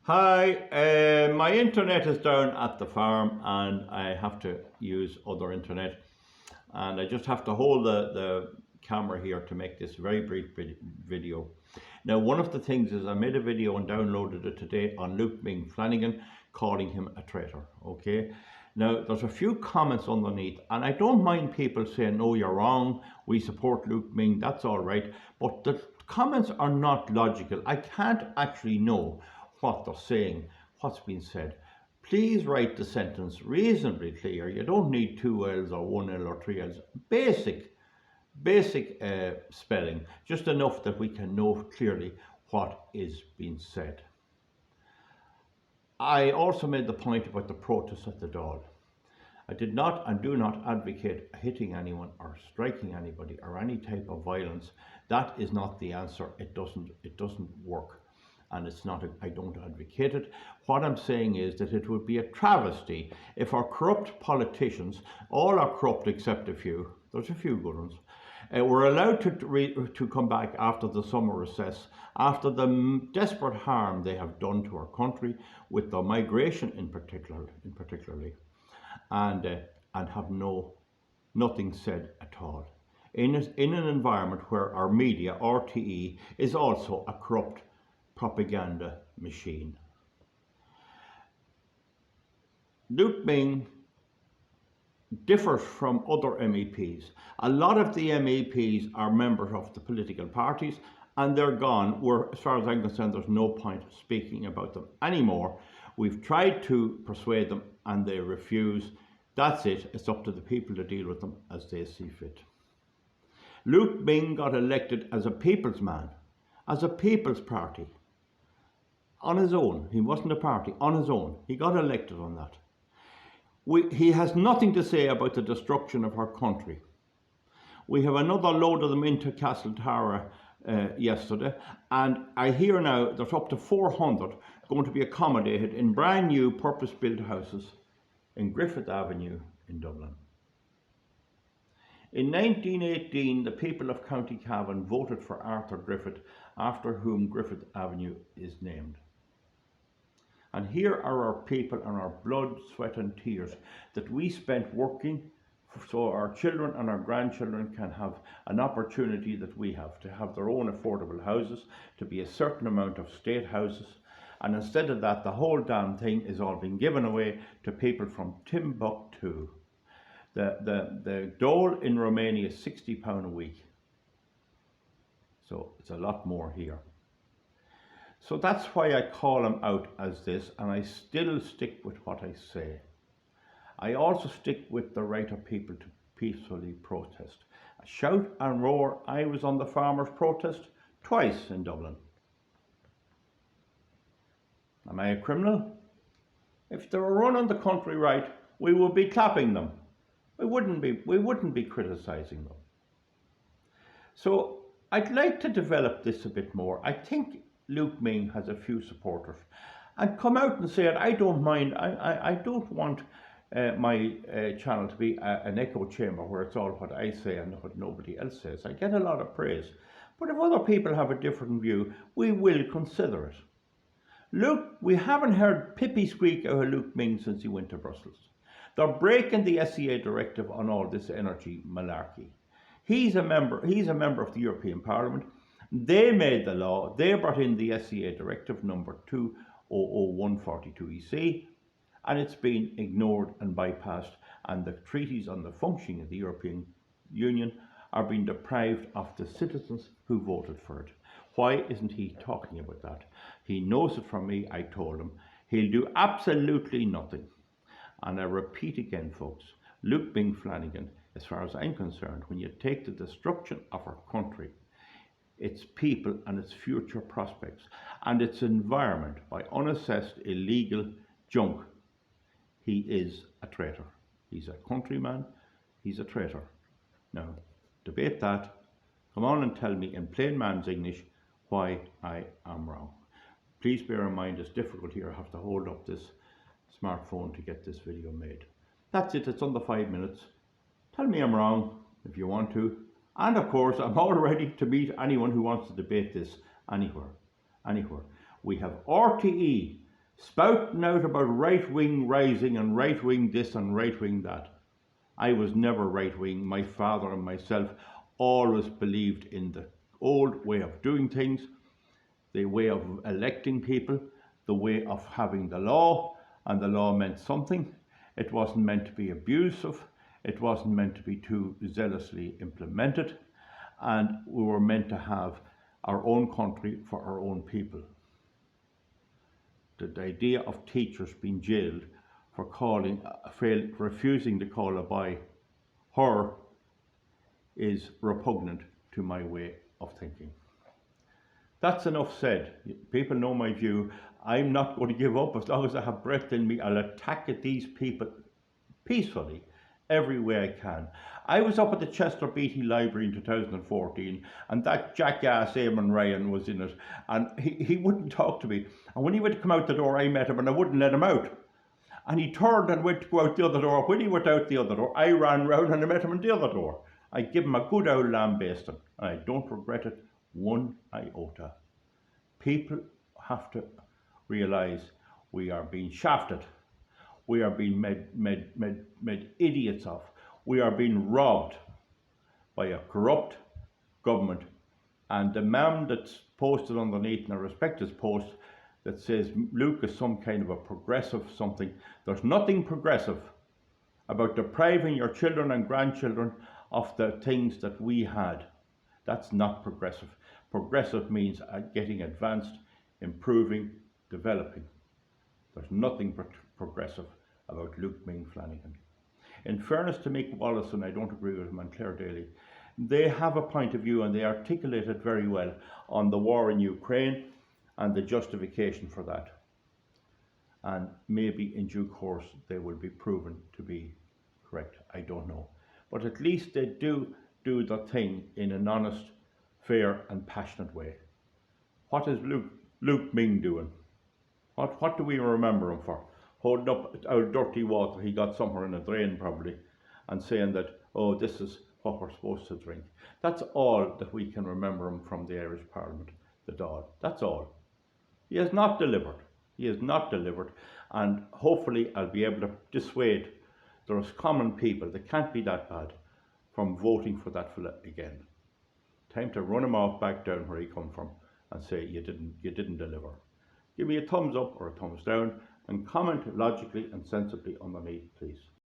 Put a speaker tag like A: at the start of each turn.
A: Hi, my internet is down at the farm and I have to use other internet, and I just have to hold the camera here to make this very brief video. Now, one of the things is I made a video and downloaded it today on Ming Flanagan, calling him a traitor, okay? Now, there's a few comments underneath, and I don't mind people saying, no, you're wrong, we support Ming, that's all right, but the comments are not logical. I can't actually know what they're saying, what's been said. Please write the sentence reasonably clear. You don't need two L's or one L or three L's. Basic spelling, just enough that we can know clearly what is being said. I also made the point about the protest at the Dáil. I did not and do not advocate hitting anyone or striking anybody or any type of violence. That is not the answer. It doesn't work. And it's not, I don't advocate it. What I'm saying is that it would be a travesty if our corrupt politicians, all are corrupt except a few, there's a few good ones, were allowed to come back after the summer recess, after the desperate harm they have done to our country with the migration in particularly, and have nothing said at all. In an environment where our media, RTE, is also a corrupt propaganda machine. Ming differs from other MEPs. A lot of the MEPs are members of the political parties and they're gone. As far as I'm concerned, there's no point speaking about them anymore. We've tried to persuade them and they refuse. That's it. It's up to the people to deal with them as they see fit. Ming got elected as a people's man, as a people's party. On his own. He wasn't a party, on his own. He got elected on that. He has nothing to say about the destruction of our country. We have another load of them into Castle Tara yesterday, and I hear now there's up to 400 going to be accommodated in brand new purpose-built houses in Griffith Avenue in Dublin. In 1918, the people of County Cavan voted for Arthur Griffith, after whom Griffith Avenue is named. And here are our people and our blood, sweat and tears that we spent working so our children and our grandchildren can have an opportunity that we have, to have their own affordable houses, to be a certain amount of state houses. And instead of that, the whole damn thing is all being given away to people from Timbuktu. The dole in Romania is £60 a week. So it's a lot more here. So that's why I call him out as this, and I still stick with what I say. I also stick with the right of people to peacefully protest. Shout and roar, I was on the farmers' protest twice in Dublin. Am I a criminal? If they were running the country right, we would be clapping them. We wouldn't be criticising them. So I'd like to develop this a bit more. I think Ming has a few supporters, and come out and say it. I don't mind. I don't want my channel to be an echo chamber where it's all what I say and what nobody else says. I get a lot of praise, but if other people have a different view, we will consider it. We haven't heard Pippi squeak out of Ming since he went to Brussels. They're breaking the SEA directive on all this energy malarkey. He's a member of the European Parliament. They made the law. They brought in the SEA directive number 2001/42 EC, and it's been ignored and bypassed, and the treaties on the functioning of the European Union are being deprived of the citizens who voted for it. Why isn't he talking about that? He knows it from me. I told him. He'll do absolutely nothing. And I repeat again, folks, Ming Flanagan, as far as I'm concerned, when you take the destruction of our country, its people and its future prospects, and its environment by unassessed illegal junk, he is a traitor. He's a countryman, he's a traitor. Now, debate that. Come on and tell me in plain man's English why I am wrong. Please bear in mind it's difficult here. I have to hold up this smartphone to get this video made. That's it, it's under 5 minutes. Tell me I'm wrong if you want to. And of course, I'm all ready to meet anyone who wants to debate this anywhere. We have RTE spouting out about right-wing rising and right-wing this and right-wing that. I was never right-wing. My father and myself always believed in the old way of doing things, the way of electing people, the way of having the law, and the law meant something. It wasn't meant to be abusive. It wasn't meant to be too zealously implemented. And we were meant to have our own country for our own people. The idea of teachers being jailed for refusing to call a boy her is repugnant to my way of thinking. That's enough said. People know my view. I'm not going to give up. As long as I have breath in me, I'll attack at these people peacefully every way I can. I was up at the Chester Beatty Library in 2014, and that jackass Eamon Ryan was in it, and he wouldn't talk to me. And when he went to come out the door, I met him and I wouldn't let him out. And he turned and went to go out the other door. When he went out the other door, I ran round and I met him in the other door. I give him a good old lambasting, and I don't regret it one iota. People have to realise we are being shafted. We are being made idiots of. We are being robbed by a corrupt government. And the man that's posted underneath, and I respect his post, that says Luke is some kind of a progressive something. There's nothing progressive about depriving your children and grandchildren of the things that we had. That's not progressive. Progressive means getting advanced, improving, developing. There's nothing progressive about Luke Ming Flanagan. In fairness to Mick Wallace, and I don't agree with him, and Claire Daly, they have a point of view and they articulate it very well on the war in Ukraine and the justification for that. And maybe in due course they will be proven to be correct. I don't know. But at least they do the thing in an honest, fair and passionate way. What is Luke Ming doing? What do we remember him for? Holding up our dirty water he got somewhere in a drain probably, and saying that, oh, this is what we're supposed to drink. That's all that we can remember him from the Irish Parliament, the Dáil. That's all. He has not delivered. He has not delivered, and hopefully I'll be able to dissuade those common people, that can't be that bad, from voting for that fella again. Time to run him off back down where he come from and say you didn't deliver. Give me a thumbs up or a thumbs down and comment logically and sensibly underneath, please.